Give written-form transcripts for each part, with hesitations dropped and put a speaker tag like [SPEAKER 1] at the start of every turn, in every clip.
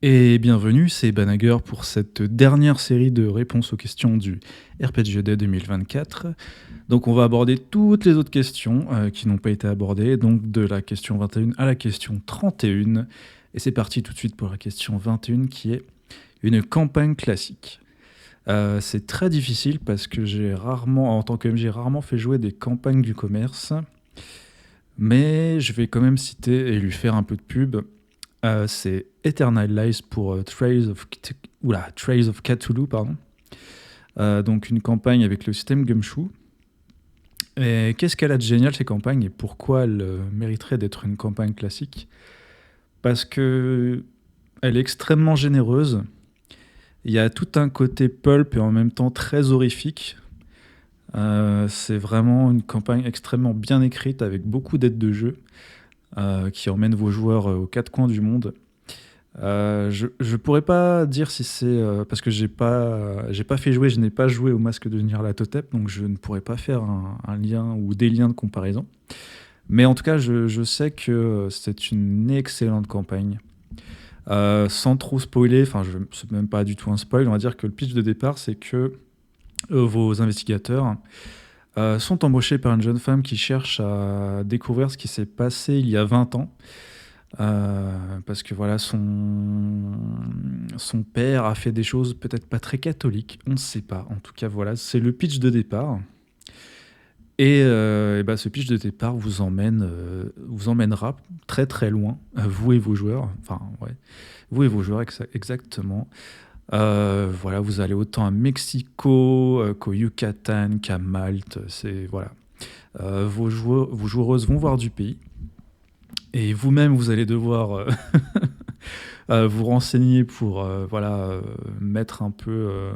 [SPEAKER 1] Et bienvenue, c'est Banagher pour cette dernière série de réponses aux questions du RPG Day 2024. Donc on va aborder toutes les autres questions qui n'ont pas été abordées, donc de la question 21 à la question 31. Et c'est parti tout de suite pour la question 21 qui est une campagne classique. C'est très difficile parce que en tant que MJ, rarement fait jouer des campagnes du commerce. Mais je vais quand même citer et lui faire un peu de pub. C'est Eternal Lies pour Trails of Cthulhu, pardon. Donc une campagne avec le système Gumshoe. Et qu'est-ce qu'elle a de génial ces campagnes et pourquoi elle mériterait d'être une campagne classique? Parce que elle est extrêmement généreuse. Il y a tout un côté pulp et en même temps très horrifique. C'est vraiment une campagne extrêmement bien écrite avec beaucoup d'aides de jeu qui emmène vos joueurs aux quatre coins du monde. Je pourrais pas dire si c'est parce que j'ai pas fait jouer, je n'ai pas joué au Masque de Nyarlathotep, donc je ne pourrais pas faire un lien ou des liens de comparaison. Mais en tout cas, je sais que c'est une excellente campagne. Sans trop spoiler, enfin, c'est même pas du tout un spoil, on va dire que le pitch de départ, c'est que vos investigateurs sont embauchés par une jeune femme qui cherche à découvrir ce qui s'est passé il y a 20 ans. Parce que voilà, son père a fait des choses peut-être pas très catholiques, on ne sait pas. En tout cas, voilà, c'est le pitch de départ. Et bah, ce pitch de départ vous emmènera très très loin, vous et vos joueurs. Enfin, ouais, vous et vos joueurs, exactement. Voilà, vous allez autant à Mexico qu'au Yucatan, qu'à Malte. C'est voilà. Vos joueuses vont voir du pays. Et vous-même, vous allez devoir vous renseigner pour mettre un peu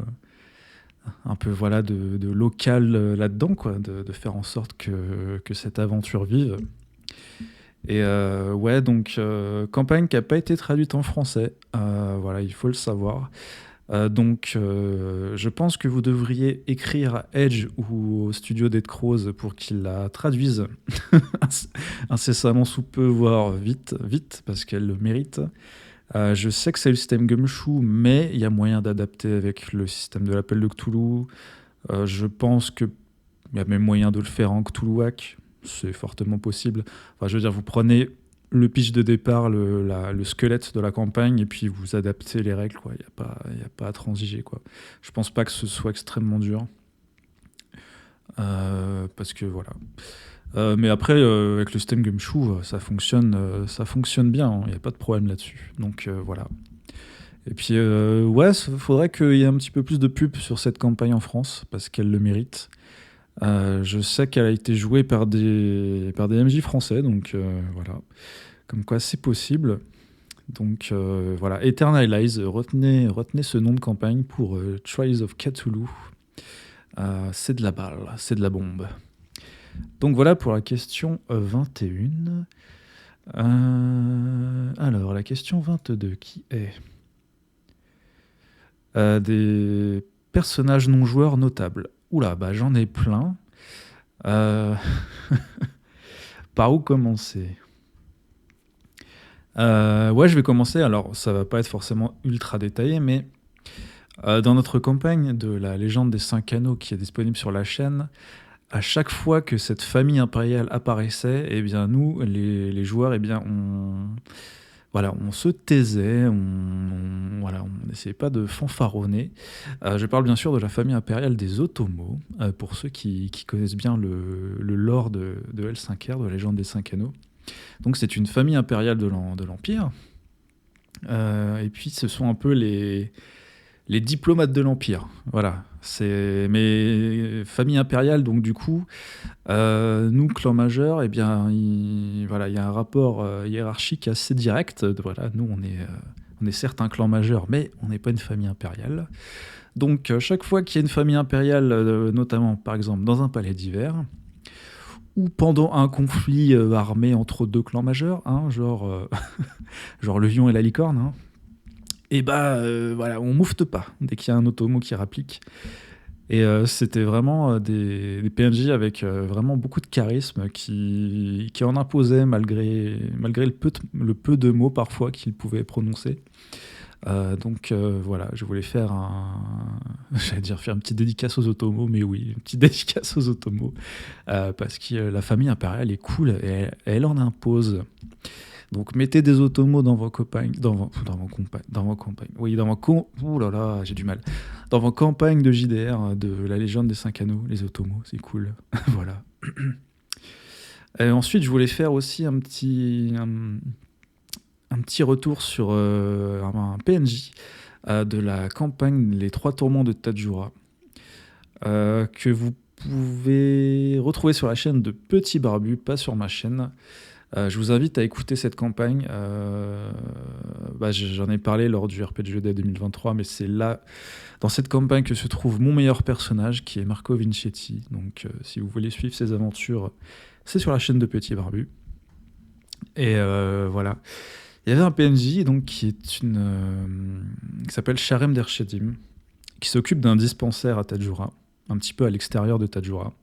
[SPEAKER 1] voilà, de local là-dedans, quoi, de faire en sorte que cette aventure vive. Et ouais, donc campagne qui n'a pas été traduite en français, voilà, il faut le savoir. Donc je pense que vous devriez écrire à Edge ou au studio d'Ed Crows pour qu'ils la traduisent incessamment sous peu, voire vite, parce qu'elle le mérite. Je sais que c'est le système Gumshoe, mais il y a moyen d'adapter avec le système de l'appel de Cthulhu. Je pense qu'il y a même moyen de le faire en Cthulhuac. C'est fortement possible. Enfin, je veux dire, vous prenez le pitch de départ, le squelette de la campagne, et puis vous adaptez les règles, quoi. Il n'y a pas à transiger, quoi. Je pense pas que ce soit extrêmement dur. Parce que voilà. Mais après, avec le système Gumshoe, ça fonctionne bien, il n'y a pas de problème là-dessus. Donc voilà. Et puis, ouais, il faudrait qu'il y ait un petit peu plus de pub sur cette campagne en France, parce qu'elle le mérite. Je sais qu'elle a été jouée par des MJ français, donc voilà. Comme quoi, c'est possible. Donc voilà, Eternalize, retenez ce nom de campagne pour Trials of Cthulhu. C'est de la balle, c'est de la bombe. Donc voilà pour la question 21. Alors, la question 22 qui est des personnages non joueurs notables. Oula, bah j'en ai plein. Par où commencer? Ouais, je vais commencer. Alors, ça va pas être forcément ultra détaillé, mais dans notre campagne de la légende des 5 anneaux qui est disponible sur la chaîne, à chaque fois que cette famille impériale apparaissait, eh bien nous, les joueurs, eh bien on se taisait, on n'essayait pas de fanfaronner. Je parle bien sûr de la famille impériale des Otomo, pour ceux qui connaissent bien le lore de L5R, de la légende des 5 anneaux. Donc c'est une famille impériale de l'Empire. Et puis ce sont un peu les diplomates de l'Empire. Voilà. Mais famille impériale, donc du coup, nous, clan majeur, eh bien, il y a un rapport hiérarchique assez direct. Voilà, nous, on est certes un clan majeur, mais on n'est pas une famille impériale. Donc, chaque fois qu'il y a une famille impériale, notamment, par exemple, dans un palais d'hiver, ou pendant un conflit armé entre deux clans majeurs, hein, genre le lion et la licorne, hein, et bah voilà, on moufte pas dès qu'il y a un Otomo qui rapplique. Et c'était vraiment des PNJ avec vraiment beaucoup de charisme qui en imposaient malgré le peu de mots parfois qu'ils pouvaient prononcer. Voilà, je voulais faire j'allais dire faire une petite dédicace aux Otomo, mais oui, une petite dédicace aux Otomo, parce que la famille impériale est cool et elle en impose. Donc mettez des Otomo dans vos campagnes, ouh là là, j'ai du mal. Dans vos campagnes de JDR, de la légende des 5 anneaux, les Otomo, c'est cool. Voilà. Ensuite, je voulais faire aussi un petit retour sur un PNJ de la campagne Les Trois Tourments de Tajura, que vous pouvez retrouver sur la chaîne de Petit Barbu, pas sur ma chaîne. Je vous invite à écouter cette campagne. J'en ai parlé lors du RPG Day 2023, mais c'est là, dans cette campagne, que se trouve mon meilleur personnage, qui est Marco Vincetti. Donc, si vous voulez suivre ses aventures, c'est sur la chaîne de Petit Barbu. Et voilà. Il y avait un PNJ donc, qui s'appelle Sharem Dershedim, qui s'occupe d'un dispensaire à Tajura, un petit peu à l'extérieur de Tajura.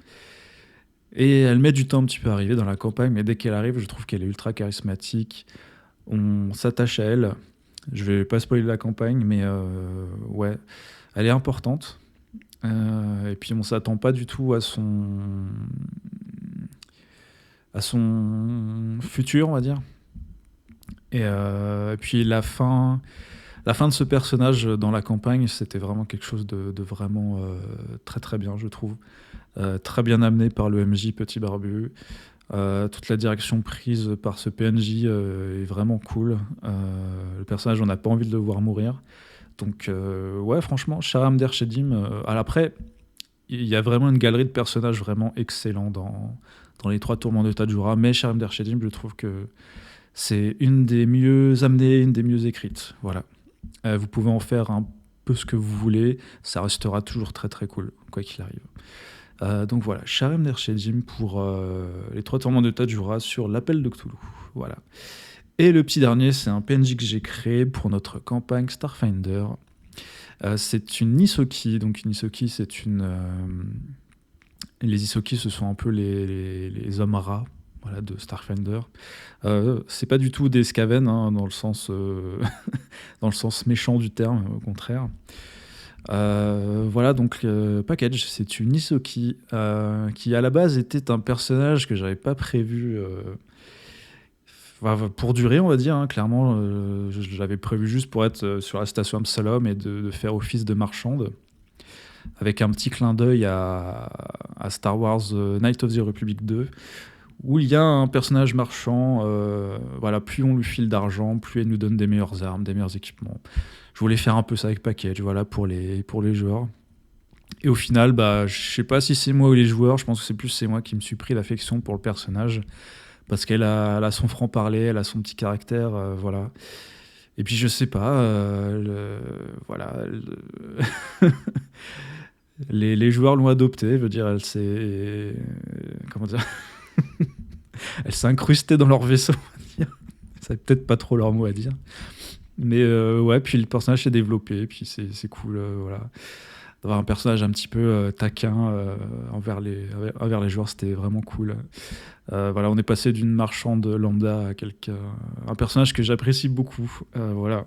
[SPEAKER 1] Et elle met du temps un petit peu à arriver dans la campagne, mais dès qu'elle arrive, je trouve qu'elle est ultra charismatique. On s'attache à elle. Je vais pas spoiler la campagne, mais ouais, elle est importante. Et puis on s'attend pas du tout à son futur, on va dire. Et puis la fin de ce personnage dans la campagne, c'était vraiment quelque chose de vraiment très très bien, je trouve. Très bien amené par le MJ Petit Barbu. Toute la direction prise par ce PNJ est vraiment cool. Le personnage, on n'a pas envie de le voir mourir. Donc ouais, franchement, Sharam Dershedim. Après, il y a vraiment une galerie de personnages vraiment excellents dans les Trois Tourments de Tajura, mais Sharam Dershedim, je trouve que c'est une des mieux amenées, une des mieux écrites. Voilà. Vous pouvez en faire un peu ce que vous voulez, ça restera toujours très très cool, quoi qu'il arrive. Donc voilà, Sharem Dershedim pour les Trois Tourments de Tajura sur l'appel de Cthulhu. Voilà. Et le petit dernier, c'est un PNJ que j'ai créé pour notre campagne Starfinder. C'est une Isoki. Donc une Isoki, c'est une... les Isoki, ce sont un peu les hommes rats, voilà, de Starfinder. C'est pas du tout des Skaven, hein, dans le sens méchant du terme, au contraire. Voilà, donc Package, c'est une Isoki qui à la base était un personnage que j'avais pas prévu pour durer, on va dire, hein, clairement. Je l'avais prévu juste pour être sur la station Absalom et de faire office de marchande, avec un petit clin d'œil à Star Wars Knights of the Republic 2, où il y a un personnage marchand. Voilà, plus on lui file d'argent, plus elle nous donne des meilleures armes, des meilleurs équipements. Je voulais faire un peu ça avec Package, voilà, pour les joueurs. Et au final, je sais pas si c'est moi ou les joueurs, je pense que c'est moi qui me suis pris l'affection pour le personnage, parce qu'elle a son franc-parler, elle a son petit caractère, voilà. Et puis je sais pas, voilà, les joueurs l'ont adoptée, veut dire, elle s'est... comment dire elle s'est incrustée dans leur vaisseau, on va dire. Ça peut-être pas trop leur mot à dire. Mais ouais, puis le personnage s'est développé, puis c'est cool, voilà. D'avoir un personnage un petit peu taquin envers les joueurs, c'était vraiment cool. Voilà, on est passé d'une marchande lambda à un personnage que j'apprécie beaucoup. Voilà.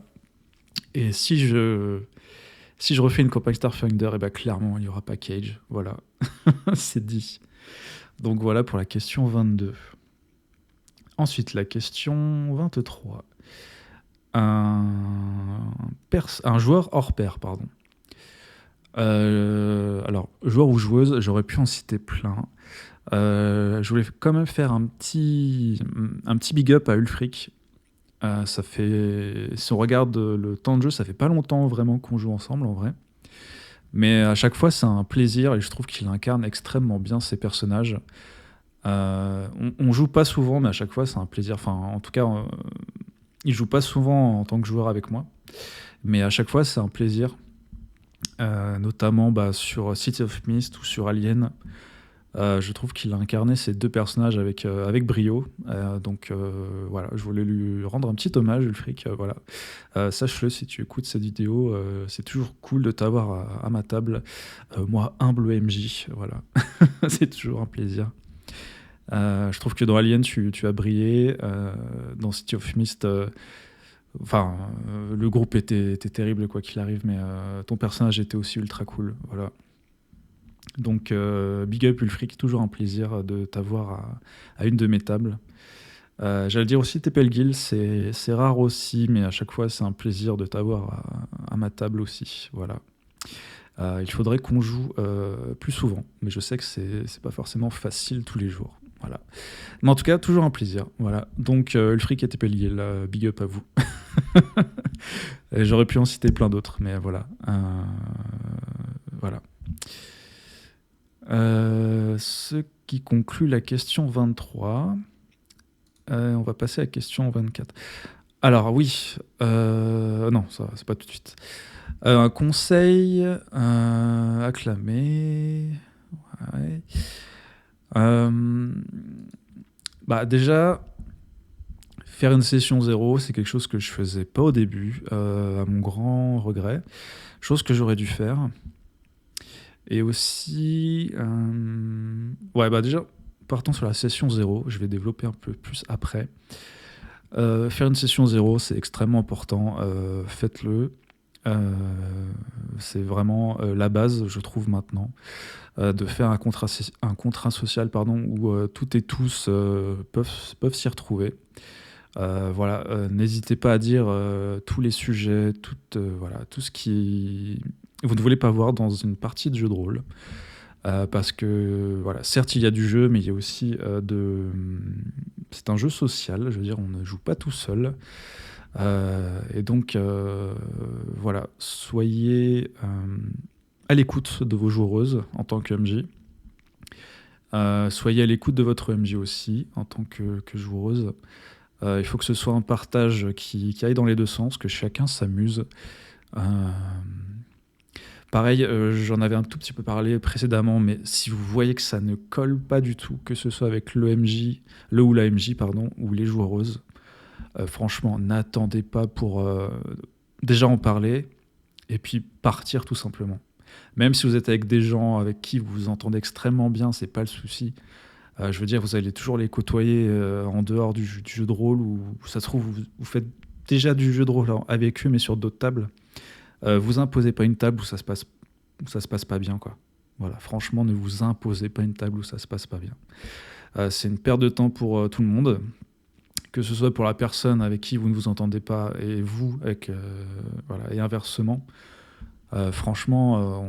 [SPEAKER 1] Et si je refais une campagne Starfinder, et clairement, il y aura Package. Voilà, c'est dit. Donc voilà pour la question 22. Ensuite, la question 23. Un joueur hors pair, pardon. Alors, joueur ou joueuse, j'aurais pu en citer plein. Je voulais quand même faire un petit big up à Ulfric. Ça fait, si on regarde le temps de jeu, ça fait pas longtemps vraiment qu'on joue ensemble en vrai. Mais à chaque fois, c'est un plaisir et je trouve qu'il incarne extrêmement bien ses personnages. On joue pas souvent, mais à chaque fois, c'est un plaisir. Enfin, en tout cas, il joue pas souvent en tant que joueur avec moi, mais à chaque fois, c'est un plaisir. Notamment sur City of Mist ou sur Alien. Je trouve qu'il a incarné ces deux personnages avec brio. Donc voilà, je voulais lui rendre un petit hommage, Ulfric. Voilà. Sache-le si tu écoutes cette vidéo, c'est toujours cool de t'avoir à ma table. Moi, humble MJ, voilà. C'est toujours un plaisir. Je trouve que dans Alien, tu as brillé. Dans City of Mist, Enfin, le groupe était terrible quoi qu'il arrive, mais ton personnage était aussi ultra cool. Voilà. Donc, big up Ulfric, toujours un plaisir de t'avoir à une de mes tables. J'allais dire aussi TPL Guild, c'est rare aussi, mais à chaque fois c'est un plaisir de t'avoir à ma table aussi. Voilà. Il faudrait qu'on joue plus souvent, mais je sais que c'est pas forcément facile tous les jours. Voilà. Mais en tout cas, toujours un plaisir. Voilà. Donc, Ulfric et TPL Guild, big up à vous. Et j'aurais pu en citer plein d'autres, mais voilà. Voilà. Ce qui conclut la question 23. On va passer à la question 24. Alors oui, non, ça c'est pas tout de suite. Un conseil acclamé. Ouais. Bah déjà, faire une session 0, c'est quelque chose que je faisais pas au début, à mon grand regret. Chose que j'aurais dû faire. Et aussi, ouais, bah déjà, partons sur la session 0, je vais développer un peu plus après. Faire une session 0, c'est extrêmement important, faites-le. C'est vraiment la base, je trouve maintenant, de faire un contrat social pardon, où toutes et tous peuvent s'y retrouver. Voilà, n'hésitez pas à dire tous les sujets, voilà, tout ce qui vous ne voulez pas voir dans une partie de jeu de rôle. Parce que, voilà, certes, il y a du jeu, mais il y a aussi c'est un jeu social, je veux dire, on ne joue pas tout seul. Et donc, voilà, soyez à l'écoute de vos joueuses en tant que MJ. Soyez à l'écoute de votre MJ aussi en tant que joueuse. Il faut que ce soit un partage qui aille dans les deux sens, que chacun s'amuse. Pareil, j'en avais un tout petit peu parlé précédemment, mais si vous voyez que ça ne colle pas du tout, que ce soit avec le ou la MJ, pardon, ou les joueuses, franchement, n'attendez pas pour déjà en parler et puis partir tout simplement. Même si vous êtes avec des gens avec qui vous vous entendez extrêmement bien, c'est pas le souci. Je veux dire, vous allez toujours les côtoyer en dehors du jeu de rôle, ou ça se trouve, vous faites déjà du jeu de rôle avec eux, mais sur d'autres tables. Vous imposez pas une table où ça se passe pas bien, quoi. Voilà, franchement, ne vous imposez pas une table où ça se passe pas bien. C'est une perte de temps pour tout le monde, que ce soit pour la personne avec qui vous ne vous entendez pas et vous, voilà, et inversement. Franchement,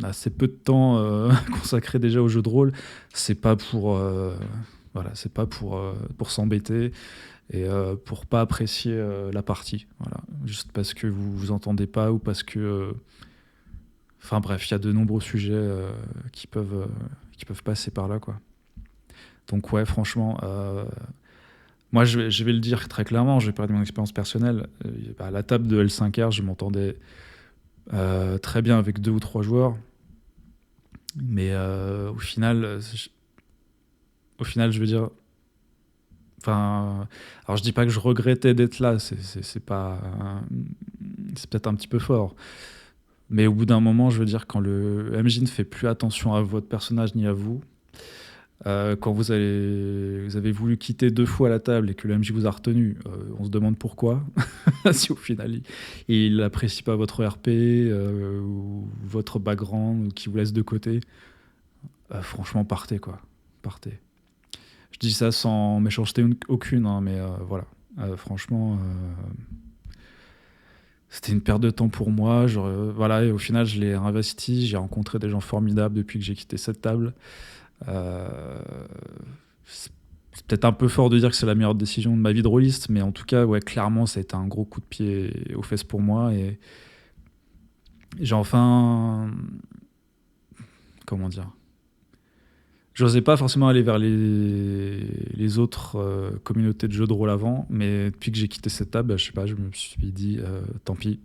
[SPEAKER 1] on a assez peu de temps consacré déjà au jeu de rôle. C'est pas pour, voilà, c'est pas pour s'embêter et pour pas apprécier la partie. Voilà, juste parce que vous vous entendez pas ou parce que, enfin bref, il y a de nombreux sujets qui peuvent passer par là, quoi. Donc ouais, franchement, moi je vais le dire très clairement, je vais parler de mon expérience personnelle. À la table de L5R, je m'entendais très bien avec 2 ou 3 joueurs, mais au final, je veux dire, enfin, alors je dis pas que je regrettais d'être là, c'est pas, c'est peut-être un petit peu fort, mais au bout d'un moment, je veux dire, quand le MJ ne fait plus attention à votre personnage ni à vous, quand vous avez voulu quitter 2 fois la table et que le MJ vous a retenu, on se demande pourquoi. Si au final il n'apprécie pas votre RP ou votre background ou qu'il vous laisse de côté, franchement partez, quoi. Partez. Je dis ça sans méchanceté aucune, hein, mais voilà. Franchement, c'était une perte de temps pour moi. Voilà, et au final, je l'ai investi. J'ai rencontré des gens formidables depuis que j'ai quitté cette table. C'est peut-être un peu fort de dire que c'est la meilleure décision de ma vie de rôliste, mais en tout cas, ouais, clairement, ça a été un gros coup de pied aux fesses pour moi. Et j'ai enfin... Comment dire? J'osais pas forcément aller vers les autres communautés de jeux de rôle avant, mais depuis que j'ai quitté cette table, bah, je sais pas, je me suis dit, tant pis,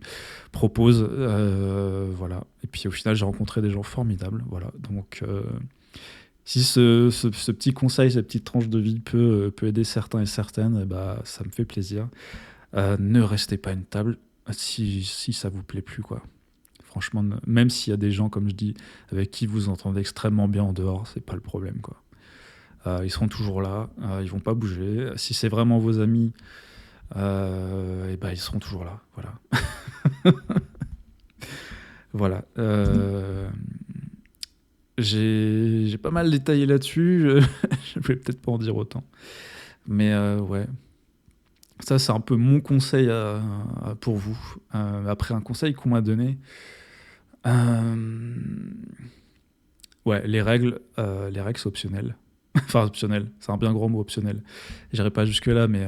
[SPEAKER 1] propose, voilà. Et puis au final, j'ai rencontré des gens formidables, voilà. Donc, si ce petit conseil, cette petite tranche de vie peut aider certains et certaines, bah, ça me fait plaisir. Ne restez pas à une table si ça vous plaît plus, quoi. Franchement, même s'il y a des gens, comme je dis, avec qui vous entendez extrêmement bien en dehors, c'est pas le problème, quoi. Ils seront toujours là, ils vont pas bouger. Si c'est vraiment vos amis, et ben, ils seront toujours là. Voilà. Voilà. J'ai pas mal détaillé là-dessus. Je vais peut-être pas en dire autant. Mais ouais. Ça, c'est un peu mon conseil pour vous. Après un conseil qu'on m'a donné. Ouais, les règles, c'est optionnel. Enfin, optionnel, c'est un bien grand mot, optionnel. J'irai pas jusque-là, mais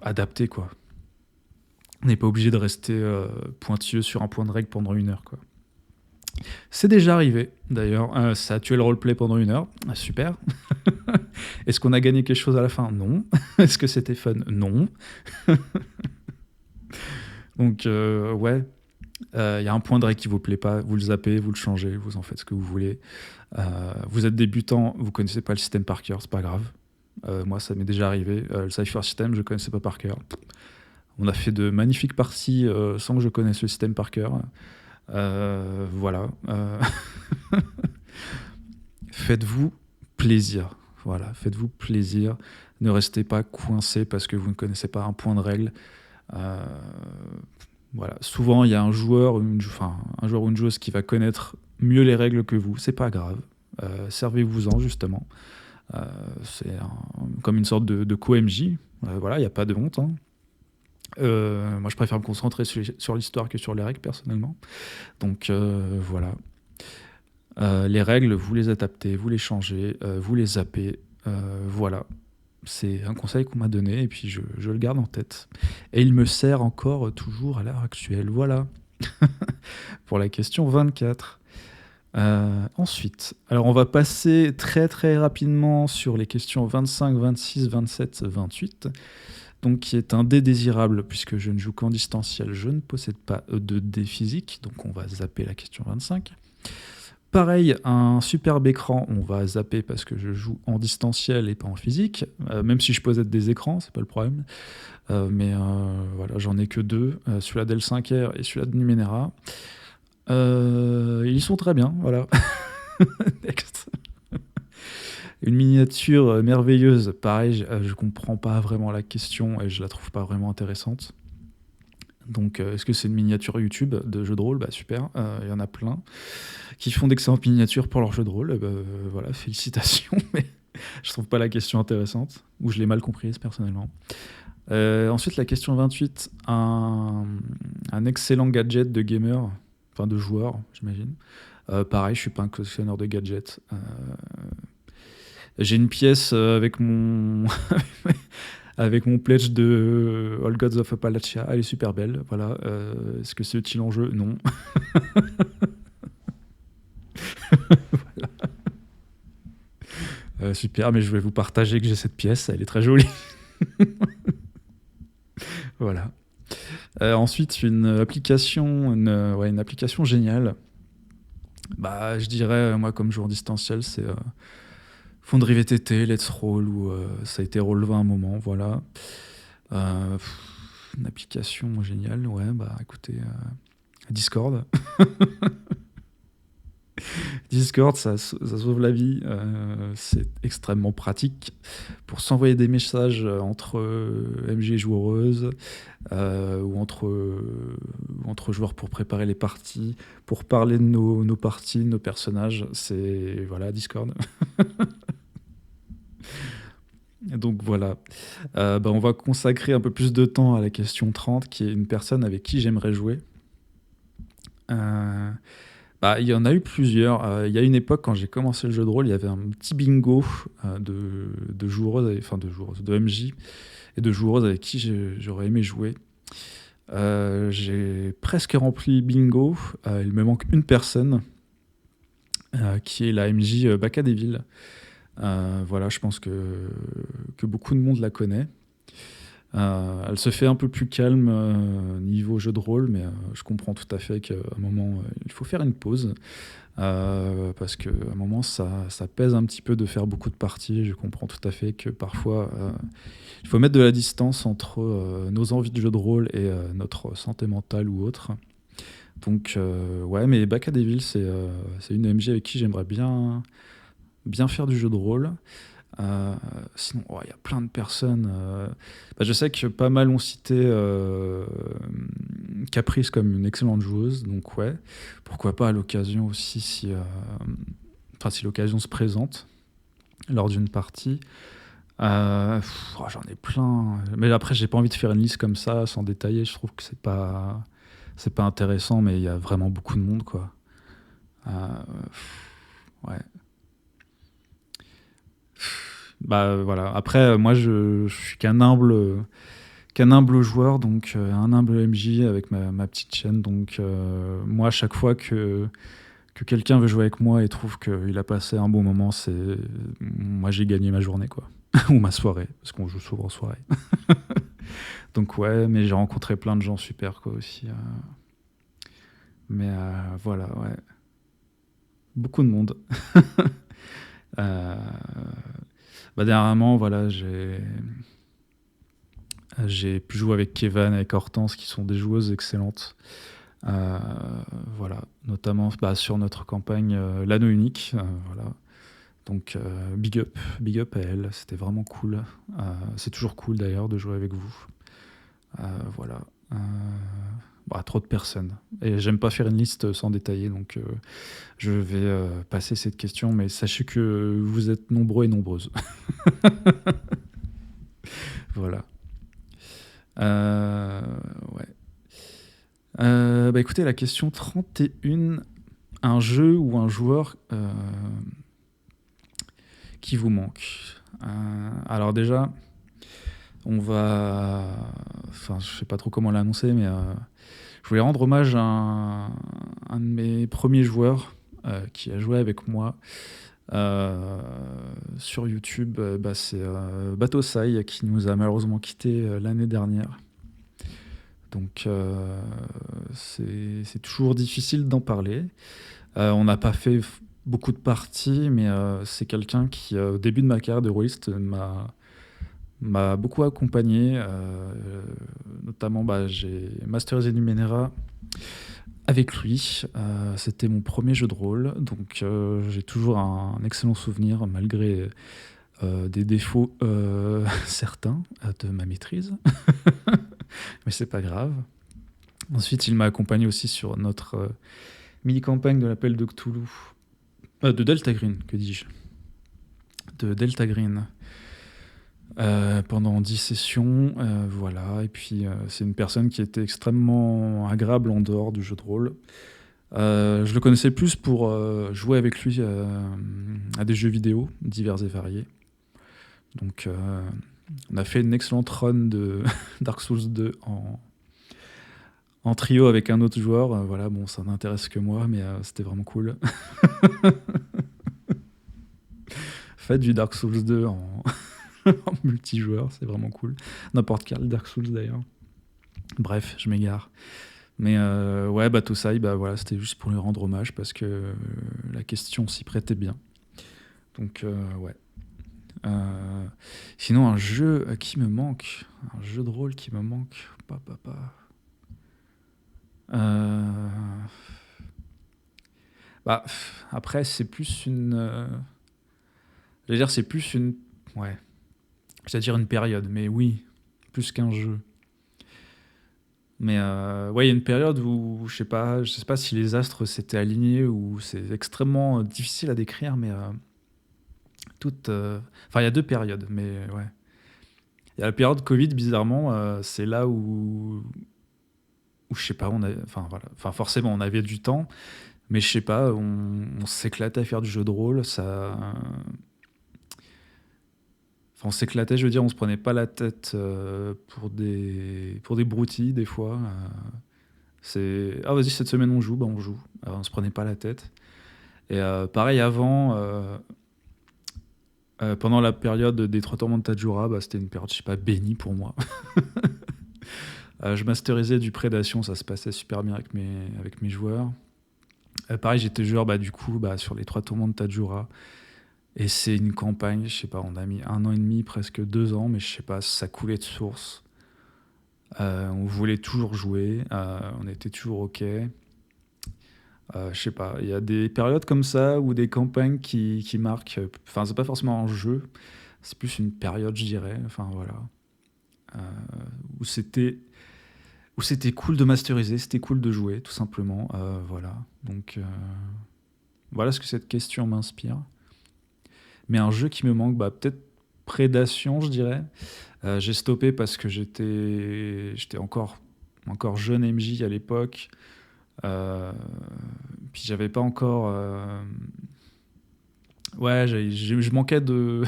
[SPEAKER 1] adapté, quoi. On n'est pas obligé de rester pointilleux sur un point de règle pendant 1 heure, quoi. C'est déjà arrivé, d'ailleurs. Ça a tué le roleplay pendant 1 heure. Ah, super. Est-ce qu'on a gagné quelque chose à la fin? Non. Est-ce que c'était fun? Non. Donc, ouais. Il y a un point de règle qui vous plaît pas, vous le zappez, vous le changez, vous en faites ce que vous voulez. Vous êtes débutant, vous connaissez pas le système par cœur, c'est pas grave. Moi, ça m'est déjà arrivé. Le Cypher System, je connaissais pas par cœur. On a fait de magnifiques parties sans que je connaisse le système par cœur. Voilà. Faites-vous plaisir. Voilà, faites-vous plaisir. Ne restez pas coincé parce que vous ne connaissez pas un point de règle. Voilà. Souvent, il y a un joueur, ou une joueuse qui va connaître mieux les règles que vous. C'est pas grave. Servez-vous-en, justement. C'est comme une sorte de co-MJ. Voilà, il n'y a pas de honte. Hein. Moi, je préfère me concentrer sur l'histoire que sur les règles, personnellement. Donc, voilà. Les règles, vous les adaptez, vous les changez, vous les zappez. Voilà. C'est un conseil qu'on m'a donné et puis je le garde en tête. Et il me sert encore toujours à l'heure actuelle. Voilà. Pour la question 24. Ensuite, alors on va passer très très rapidement sur les questions 25, 26, 27, 28. Donc qui est un dé désirable puisque je ne joue qu'en distanciel, je ne possède pas de dé physique, donc on va zapper la question 25. Pareil, un superbe écran, on va zapper parce que je joue en distanciel et pas en physique, même si je possède des écrans, c'est pas le problème. Mais voilà, j'en ai que 2, celui-là d'L5R et celui-là de Numenera. Ils sont très bien, voilà. Next. Une miniature merveilleuse, pareil, je comprends pas vraiment la question et je la trouve pas vraiment intéressante. Donc, est-ce que c'est une miniature YouTube de jeux de rôle? Bah super, il y en a plein qui font d'excellentes miniatures pour leurs jeux de rôle. Voilà, félicitations, mais je trouve pas la question intéressante, ou je l'ai mal comprise personnellement. Ensuite, la question 28, un excellent gadget de gamer, enfin de joueur, j'imagine. Pareil, je suis pas un collectionneur de gadgets. J'ai une pièce avec mon avec mon pledge de All Gods of Appalachia. Elle est super belle. Voilà. Est-ce que c'est utile en jeu? Non. Voilà. Super, mais je vais vous partager que j'ai cette pièce. Elle est très jolie. Voilà. Ensuite, une application géniale. Bah, je dirais, moi, comme joueur distanciel, c'est Foundry VTT, Let's Roll, ou ça a été Roll20 un moment, voilà. Une application géniale, ouais, bah écoutez, Discord. Discord, ça sauve la vie, c'est extrêmement pratique pour s'envoyer des messages entre MJ joueuses ou entre joueurs pour préparer les parties, pour parler de nos parties, de nos personnages. C'est voilà, Discord. Donc voilà. Bah, on va consacrer un peu plus de temps à la question 30, qui est une personne avec qui j'aimerais jouer. Bah, il y en a eu plusieurs. Il y a une époque, quand j'ai commencé le jeu de rôle, il y avait un petit bingo de joueuses, enfin de joueuses, de MJ et de joueuses avec qui j'aurais aimé jouer. J'ai presque rempli le bingo. Il me manque une personne, qui est la MJ Bacadéville. Voilà, je pense que beaucoup de monde la connaît. Elle se fait un peu plus calme niveau jeu de rôle, mais je comprends tout à fait qu'à un moment, il faut faire une pause. Parce qu'à un moment, ça pèse un petit peu de faire beaucoup de parties. Je comprends tout à fait que parfois, il faut mettre de la distance entre nos envies de jeu de rôle et notre santé mentale ou autre. Donc, ouais, mais Bacadéville, c'est une MJ avec qui j'aimerais bien faire du jeu de rôle. Euh, Sinon, il y a plein de personnes. Je sais que pas mal ont cité Caprice comme une excellente joueuse, donc ouais, pourquoi pas à l'occasion aussi si l'occasion se présente lors d'une partie. J'en ai plein, mais après j'ai pas envie de faire une liste comme ça sans détailler. Je trouve que c'est pas intéressant, mais il y a vraiment beaucoup de monde quoi. Ouais. Voilà. Après, moi, je suis qu'un humble joueur, donc un humble MJ avec ma petite chaîne. Donc, moi, à chaque fois que quelqu'un veut jouer avec moi et trouve qu'il a passé un bon moment, moi, j'ai gagné ma journée, quoi. Ou ma soirée, parce qu'on joue souvent en soirée. Donc, ouais, mais j'ai rencontré plein de gens super, quoi, aussi. Mais voilà, ouais. Beaucoup de monde. Euh, Dernièrement, voilà, j'ai pu jouer avec Kevin, avec Hortense, qui sont des joueuses excellentes. Euh, voilà, notamment sur notre campagne l'anneau unique. Voilà. Donc big up à elle, c'était vraiment cool. C'est toujours cool d'ailleurs de jouer avec vous. Voilà. Trop de personnes. Et j'aime pas faire une liste sans détailler, donc je vais passer cette question, mais sachez que vous êtes nombreux et nombreuses. Voilà. Ouais. Écoutez, la question 31, un jeu ou un joueur qui vous manque. Alors déjà, on va... Enfin, je sais pas trop comment l'annoncer, mais je voulais rendre hommage à un de mes premiers joueurs qui a joué avec moi sur YouTube. C'est Batosai qui nous a malheureusement quitté l'année dernière. Donc c'est toujours difficile d'en parler. On n'a pas fait beaucoup de parties, mais c'est quelqu'un qui, au début de ma carrière de rôliste, m'a beaucoup accompagné. Notamment, j'ai masterisé Numenera avec lui. C'était mon premier jeu de rôle, donc j'ai toujours un excellent souvenir, malgré des défauts certains de ma maîtrise. Mais c'est pas grave. Ensuite, il m'a accompagné aussi sur notre mini-campagne de l'appel de Cthulhu. De Delta Green, que dis-je? De Delta Green. Pendant 10 sessions, voilà. Et puis, c'est une personne qui était extrêmement agréable en dehors du jeu de rôle. Je le connaissais plus pour jouer avec lui à des jeux vidéo divers et variés. Donc, on a fait une excellente run de Dark Souls 2 en trio avec un autre joueur. Voilà, bon, ça n'intéresse que moi, mais c'était vraiment cool. Faites du Dark Souls 2 en multijoueur, c'est vraiment cool. N'importe quel Dark Souls d'ailleurs. Bref, je m'égare. Mais ouais, Batosai, voilà, c'était juste pour lui rendre hommage parce que la question s'y prêtait bien. Donc ouais. Sinon, un jeu qui me manque, un jeu de rôle qui me manque, après, c'est plus j'allais dire, c'est plus une... Ouais. C'est-à-dire une période, mais oui, plus qu'un jeu. Mais ouais, il y a une période où, je sais pas si les astres s'étaient alignés ou c'est extrêmement difficile à décrire, mais enfin, il y a deux périodes, mais ouais. Il y a la période Covid, bizarrement, c'est là où je sais pas, enfin voilà, enfin forcément on avait du temps, mais je sais pas, on s'éclatait à faire du jeu de rôle, Enfin, on s'éclatait, je veux dire, on se prenait pas la tête pour des broutilles des fois. C'est ah vas-y cette semaine on joue, on joue. On se prenait pas la tête. Et pareil avant, pendant la période des Trois Tourments de Tajura, c'était une période je sais pas bénie pour moi. Je masterisais du Prédation, ça se passait super bien avec mes joueurs. Pareil j'étais joueur du coup sur les Trois Tourments de Tajura. Et c'est une campagne, je sais pas, on a mis 1 an et demi, presque 2 ans, mais je sais pas, ça coulait de source. On voulait toujours jouer, on était toujours OK. Je sais pas, il y a des périodes comme ça ou des campagnes qui marquent. Enfin, c'est pas forcément un jeu, c'est plus une période, je dirais. Enfin, voilà. Euh, où c'était cool de masteriser, c'était cool de jouer, tout simplement. Voilà. Donc, voilà ce que cette question m'inspire. Mais un jeu qui me manque, bah, peut-être Prédation, je dirais. J'ai stoppé parce que j'étais encore jeune MJ à l'époque. Euh, Puis j'avais pas encore. Ouais, je manquais de.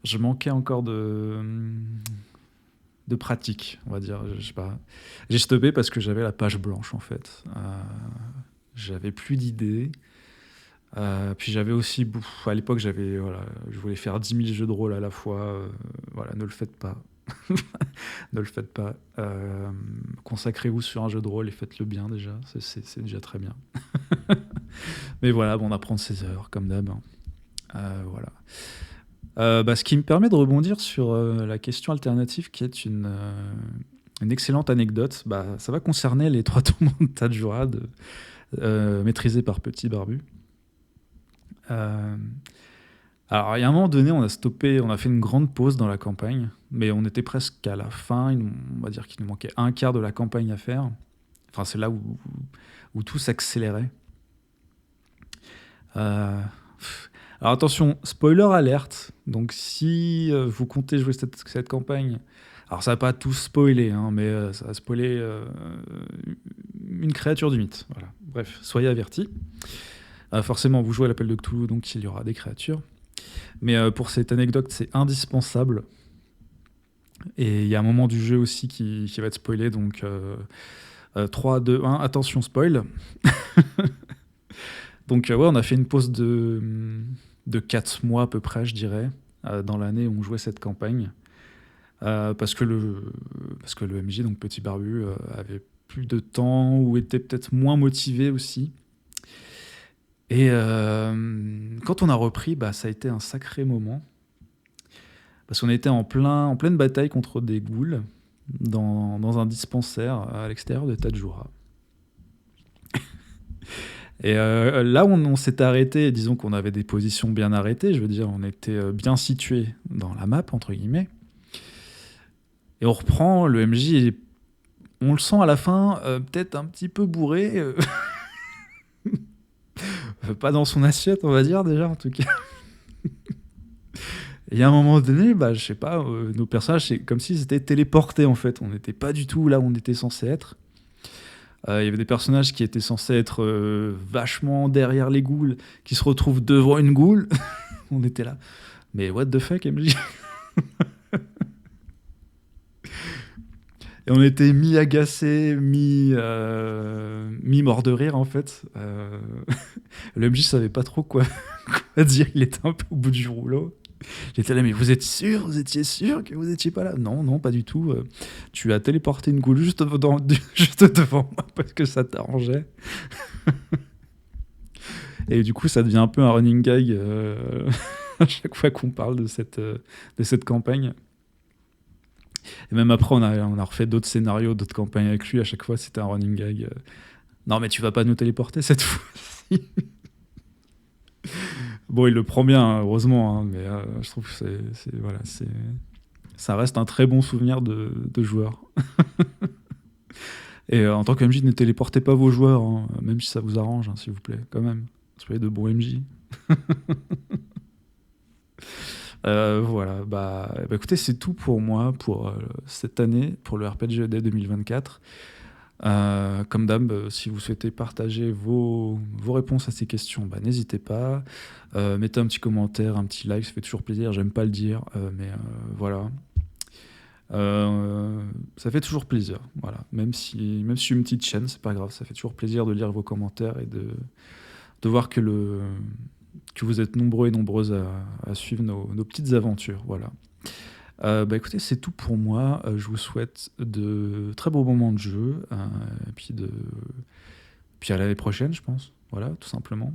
[SPEAKER 1] Je manquais encore de pratique, on va dire. Je sais pas. J'ai stoppé parce que j'avais la page blanche, en fait. J'avais plus d'idées. Puis j'avais aussi, à l'époque, voilà, je voulais faire 10 000 jeux de rôle à la fois. Voilà, ne le faites pas. Ne le faites pas. Consacrez-vous sur un jeu de rôle et faites-le bien déjà. C'est déjà très bien. Mais voilà, bon, on apprend de ses heures, comme d'hab. Hein. Voilà. Bah, ce qui me permet de rebondir sur la question alternative, qui est une excellente anecdote. Bah, ça va concerner les 3 tourments de Tadjoura, maîtrisés par Petit Barbu. Alors, il y a un moment donné, on a stoppé, on a fait une grande pause dans la campagne, mais on était presque à la fin. On va dire qu'il nous manquait un quart de la campagne à faire. Enfin, c'est là où tout s'accélérait. Alors attention, spoiler alerte. Donc si vous comptez jouer cette campagne, alors ça va pas tout spoiler, hein, mais ça va spoiler une créature du mythe. Voilà. Bref, soyez avertis. Forcément, vous jouez à l'appel de Cthulhu, donc il y aura des créatures. Mais pour cette anecdote, c'est indispensable. Et il y a un moment du jeu aussi qui va être spoilé, donc 3, 2, 1, attention spoil. Donc ouais, on a fait une pause de 4 mois à peu près, je dirais, dans l'année où on jouait cette campagne. Parce que le MJ, donc Petit Barbu, avait plus de temps ou était peut-être moins motivé aussi. Et quand on a repris, bah, ça a été un sacré moment. Parce qu'on était en pleine bataille contre des ghouls dans un dispensaire à l'extérieur de Tadjoura. Et là, on s'est arrêté, disons qu'on avait des positions bien arrêtées, je veux dire, on était bien situés dans la map, entre guillemets. Et on reprend, le MJ, on le sent à la fin, peut-être un petit peu bourré. Pas dans son assiette, on va dire, déjà, en tout cas. Et à un moment donné, bah, je sais pas, nos personnages, c'est comme s'ils étaient téléportés, en fait. On n'était pas du tout là où on était censé être. Il y avait des personnages qui étaient censés être vachement derrière les ghouls, qui se retrouvent devant une ghoul. On était là. Mais what the fuck, MJ? Et on était mi-agacés, mi-mort de rire, en fait. Le MJ savait pas trop quoi dire. Il était un peu au bout du rouleau. J'étais là, mais vous êtes sûr? Vous étiez sûr que vous étiez pas là? Non, non, pas du tout. Tu as téléporté une ghoul juste devant moi parce que ça t'arrangeait. Et du coup, ça devient un peu un running gag à chaque fois qu'on parle de cette campagne. Et même après, on a refait d'autres scénarios, d'autres campagnes avec lui. À chaque fois, c'était un running gag. Non, mais tu vas pas nous téléporter cette fois-ci. Bon, il le prend bien, hein, heureusement, hein, mais je trouve que voilà, ça reste un très bon souvenir de joueur. Et en tant que MJ, ne téléportez pas vos joueurs, hein, même si ça vous arrange, hein, s'il vous plaît, quand même. Soyez de bons MJ. Voilà, bah écoutez, c'est tout pour moi pour cette année, pour le RPG Day 2024. Comme d'hab, si vous souhaitez partager vos réponses à ces questions, bah, n'hésitez pas. Mettez un petit commentaire, un petit like, ça fait toujours plaisir. J'aime pas le dire, mais voilà. Ça fait toujours plaisir, voilà. Même si je suis une petite chaîne, c'est pas grave. Ça fait toujours plaisir de lire vos commentaires et de voir que vous êtes nombreux et nombreuses à suivre nos petites aventures, voilà. Bah écoutez, c'est tout pour moi. Je vous souhaite de très beaux moments de jeu, et puis à l'année prochaine, je pense. Voilà, tout simplement.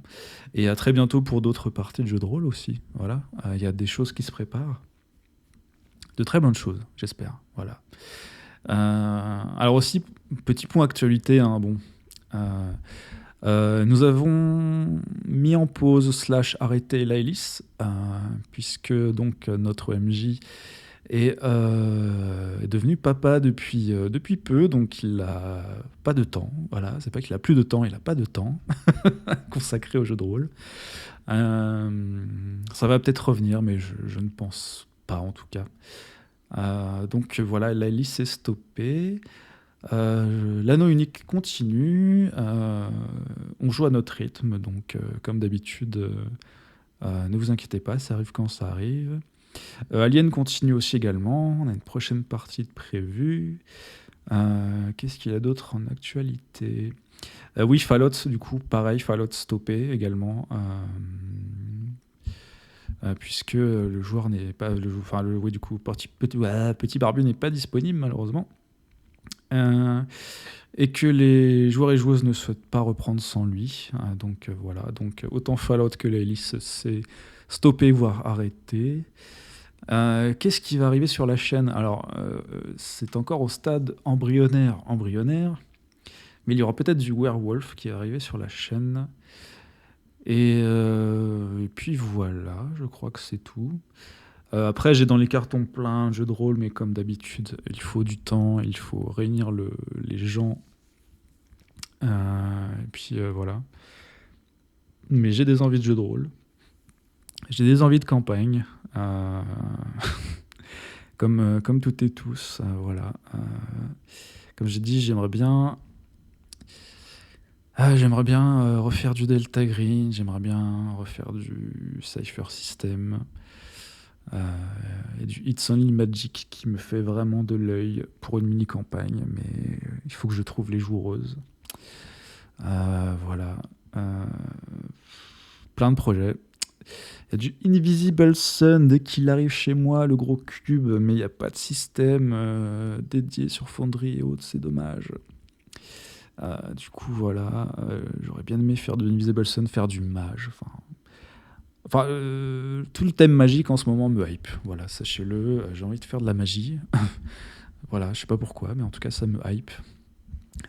[SPEAKER 1] Et à très bientôt pour d'autres parties de jeux de rôle aussi. Voilà, il y a des choses qui se préparent. De très bonnes choses, j'espère. Voilà. Alors aussi, petit point actualité, hein, bon. Nous avons mis en pause slash arrêté Laelis, puisque donc notre MJ est devenu papa depuis peu, donc il a pas de temps. Voilà, c'est pas qu'il a plus de temps, il a pas de temps consacré au jeu de rôle. Ça va peut-être revenir, mais je ne pense pas en tout cas. Donc voilà, Laelis est stoppée. L'anneau unique continue. On joue à notre rythme, donc comme d'habitude, ne vous inquiétez pas, ça arrive quand ça arrive. Alien continue aussi également. On a une prochaine partie de prévue. Qu'est-ce qu'il y a d'autre en actualité? Oui, Fallout, du coup, pareil, Fallout stoppé également. Puisque le joueur n'est pas. Enfin, oui, du coup, petit Barbu n'est pas disponible, malheureusement. Et que les joueurs et joueuses ne souhaitent pas reprendre sans lui. Donc voilà, donc autant Fallout que Laelis, c'est stoppé, voire arrêté. Qu'est-ce qui va arriver sur la chaîne? Alors, c'est encore au stade embryonnaire, mais il y aura peut-être du Werewolf qui va arriver sur la chaîne. Et puis voilà, je crois que c'est tout. Après, j'ai dans les cartons plein de jeux de rôle, mais comme d'habitude, il faut du temps, il faut réunir les gens. Et puis voilà. Mais j'ai des envies de jeux de rôle. J'ai des envies de campagne. Comme toutes et tous. Voilà. Comme j'ai dit, j'aimerais bien refaire du Delta Green, j'aimerais bien refaire du Cypher System. Et du It's Only Magic qui me fait vraiment de l'œil pour une mini-campagne, mais il faut que je trouve les joueuses. Voilà. Plein de projets. Il y a du Invisible Sun dès qu'il arrive chez moi, le gros cube, mais il n'y a pas de système dédié sur Foundry et autres, c'est dommage. Du coup, voilà. J'aurais bien aimé faire de Invisible Sun, faire du mage. Enfin, tout le thème magique en ce moment me hype. Voilà, sachez-le, j'ai envie de faire de la magie. Voilà, je sais pas pourquoi, mais en tout cas, ça me hype.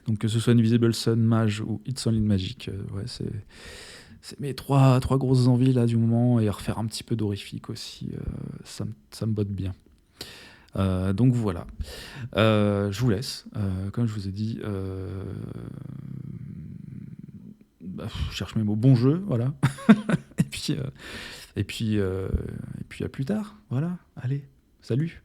[SPEAKER 1] Donc, que ce soit Invisible Sun, Mage ou It's Only Magic, ouais, c'est mes trois grosses envies là du moment. Et refaire un petit peu d'horrifique aussi, ça me botte bien. Donc voilà. Je vous laisse. Comme je vous ai dit, je cherche mes mots. Bon jeu, voilà. Et puis à plus tard. Voilà. Allez, salut.